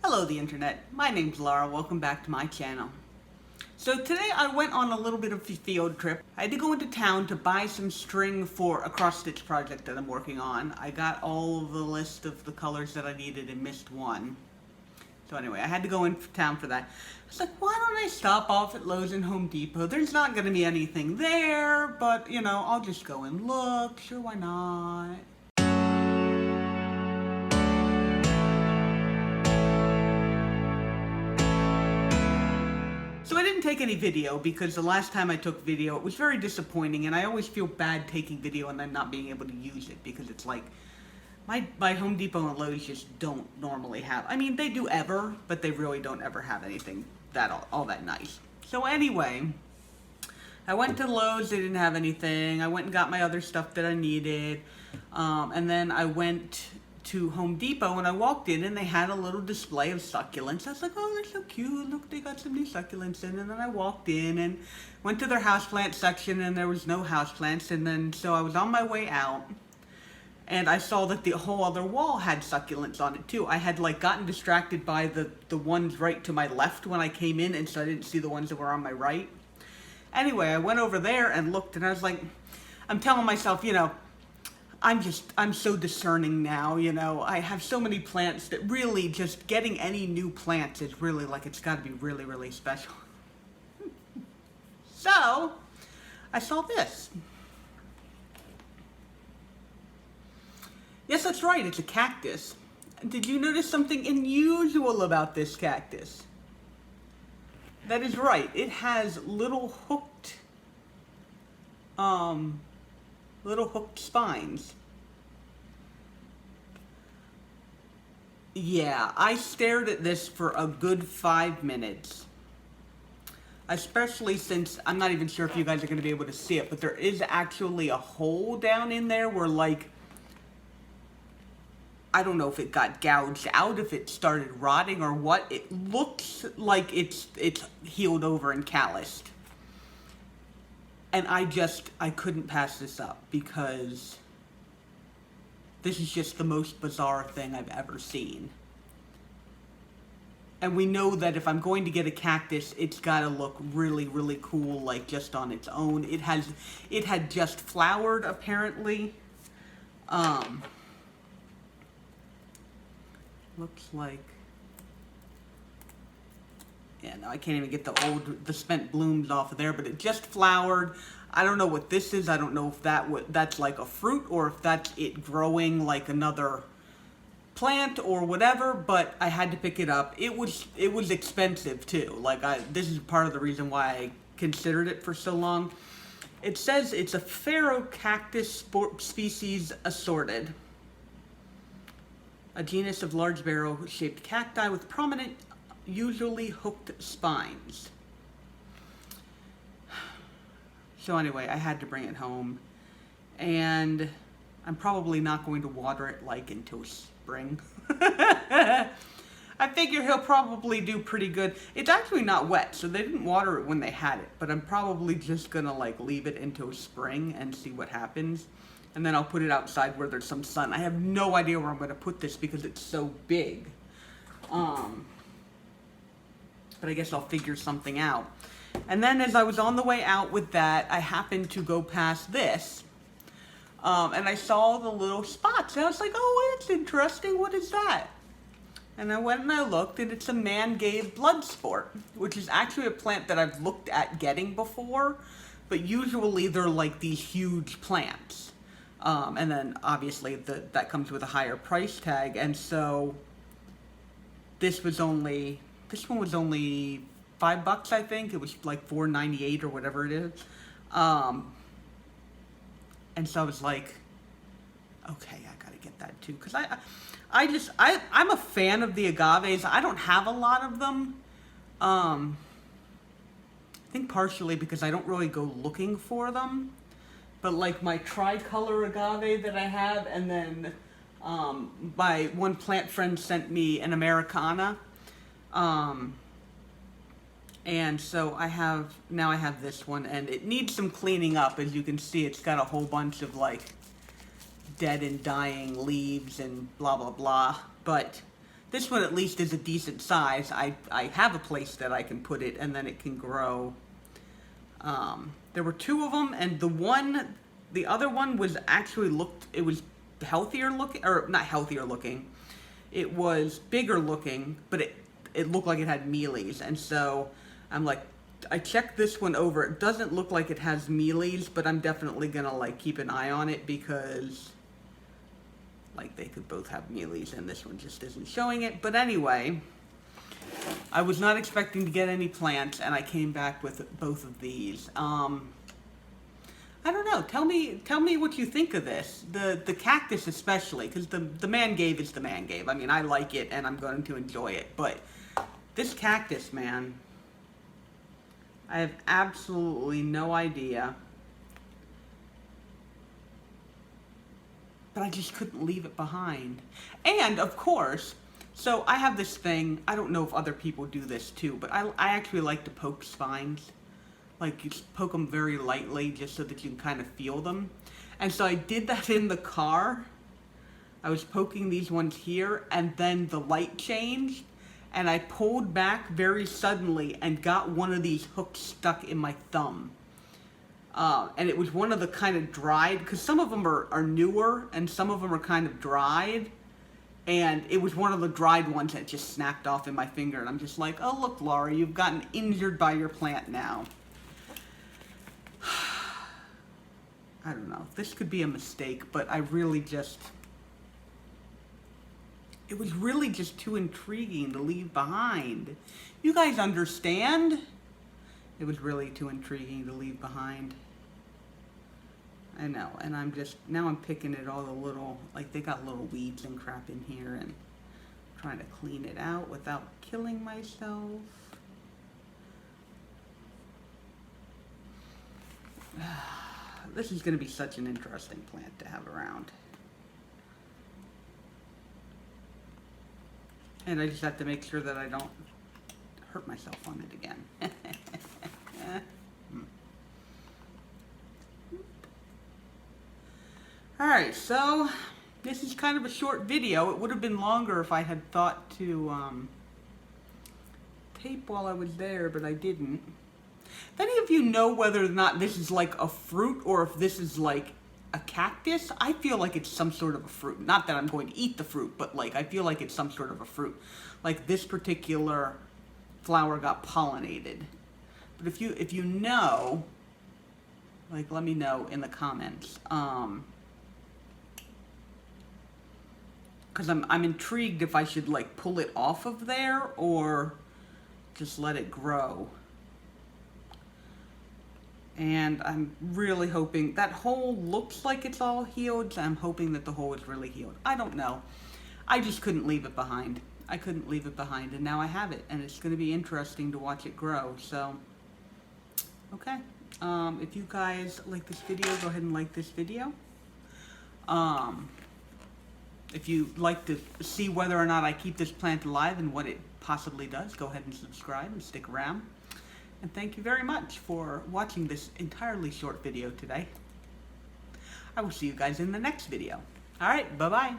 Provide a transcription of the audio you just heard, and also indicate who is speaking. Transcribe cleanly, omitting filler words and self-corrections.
Speaker 1: Hello the internet, my name's Laura, welcome back to my channel. So today I went on a little bit of a field trip. I had to go into town to buy some string for a cross-stitch project that I'm working on. I got all of the list of the colors that I needed and missed one. So anyway, I had to go into town for that. I was like, why don't I stop off at Lowe's and Home Depot? There's not going to be anything there, but you know, I'll just go and look, sure, why not? So I didn't take any video because the last time I took video, it was very disappointing, and I always feel bad taking video and then not being able to use it because it's like, my Home Depot and Lowe's just don't normally have, I mean, they do ever, but they really don't ever have anything that all that nice. So anyway, I went to Lowe's, they didn't have anything. I went and got my other stuff that I needed, and then I went to Home Depot and I walked in and they had a little display of succulents. I was like, oh, they're so cute, look, they got some new succulents in. And then I walked in and went to their houseplant section and there was no houseplants. And then so I was on my way out and I saw that the whole other wall had succulents on it too. I had like gotten distracted by the ones right to my left when I came in, and so I didn't see the ones that were on my right. Anyway, I went over there and looked and I was like, I'm telling myself, you know, I'm so discerning now, you know. I have so many plants that really just getting any new plants is really like, it's got to be really, really special. So, I saw this. Yes, that's right, it's a cactus. Did you notice something unusual about this cactus? That is right, it has little hooked spines. Yeah, I stared at this for a good 5 minutes. Especially since, I'm not even sure if you guys are going to be able to see it, but there is actually a hole down in there where, like, I don't know if it got gouged out, if it started rotting or what. It looks like it's healed over and calloused. And I couldn't pass this up because this is just the most bizarre thing I've ever seen. And we know that if I'm going to get a cactus, it's gotta look really, really cool, like just on its own. It had just flowered, apparently. Looks like, yeah, no, I can't even get the spent blooms off of there, but it just flowered. I don't know what this is. I don't know if that's like a fruit or if that's it growing like another plant or whatever, but I had to pick it up. It was expensive too. Like this is part of the reason why I considered it for so long. It says it's a Phaerocactus species assorted, a genus of large barrel-shaped cacti with prominent, usually hooked spines. So anyway, I had to bring it home, and I'm probably not going to water it like until spring. I figure he'll probably do pretty good. It's actually not wet, so they didn't water it when they had it, but I'm probably just gonna like leave it until spring and see what happens. And then I'll put it outside where there's some sun. I have no idea where I'm gonna put this because it's so big. But I guess I'll figure something out. And then as I was on the way out with that, I happened to go past this. And I saw the little spots. And I was like, oh, that's interesting. What is that? And I went and I looked, and it's a man-gave blood sport, which is actually a plant that I've looked at getting before. But usually they're like these huge plants. And then obviously that comes with a higher price tag. And so this one was only $5, I think. It was like $4.98 or whatever it is. And so I was like, okay, I gotta get that too. Cause I'm a fan of the agaves. I don't have a lot of them. I think partially because I don't really go looking for them. But like my tricolor agave that I have, and then my one plant friend sent me an Americana. And so I have this one, and it needs some cleaning up. As you can see, it's got a whole bunch of like dead and dying leaves and blah blah blah. But This one at least is a decent size. I have a place that I can put it, and then it can grow. There were two of them, and the other one was actually it was healthier looking, or not healthier looking. It was bigger looking, but it looked like it had mealies, and so I'm like, I checked this one over. It doesn't look like it has mealies, but I'm definitely gonna like keep an eye on it because like they could both have mealies and this one just isn't showing it. But anyway, I was not expecting to get any plants, and I came back with both of these. I don't know. Tell me what you think of this. The cactus especially, because the man cave is the man cave. I mean, I like it and I'm going to enjoy it, but this cactus, man, I have absolutely no idea. But I just couldn't leave it behind. And of course, so I have this thing, I don't know if other people do this too, but I actually like to poke spines. Like, you just poke them very lightly just so that you can kind of feel them. And so I did that in the car. I was poking these ones here, and then the light changed, and I pulled back very suddenly and got one of these hooks stuck in my thumb. And it was one of the kind of dried, because some of them are newer, and some of them are kind of dried. And it was one of the dried ones that just snapped off in my finger, and I'm just like, oh look, Laura, you've gotten injured by your plant now. I don't know. This could be a mistake, but I really just... It was really just too intriguing to leave behind. You guys understand? It was really too intriguing to leave behind. I know, and now I'm picking at all the little, like they got little weeds and crap in here and trying to clean it out without killing myself. This is going to be such an interesting plant to have around. And I just have to make sure that I don't hurt myself on it again. Alright, so this is kind of a short video. It would have been longer if I had thought to tape while I was there, but I didn't. If any of you know whether or not this is like a fruit or if this is like a cactus, I feel like it's some sort of a fruit. Not that I'm going to eat the fruit, but like I feel like it's some sort of a fruit. Like this particular flower got pollinated. But if you know, like let me know in the comments. Because I'm intrigued if I should like pull it off of there or just let it grow. And I'm really hoping, that hole looks like it's all healed, so I'm hoping that the hole is really healed. I don't know. I just couldn't leave it behind. I couldn't leave it behind, and now I have it, and it's going to be interesting to watch it grow, so, okay. If you guys like this video, go ahead and like this video. If you'd like to see whether or not I keep this plant alive and what it possibly does, go ahead and subscribe and stick around. And thank you very much for watching this entirely short video today. I will see you guys in the next video. Alright, bye-bye.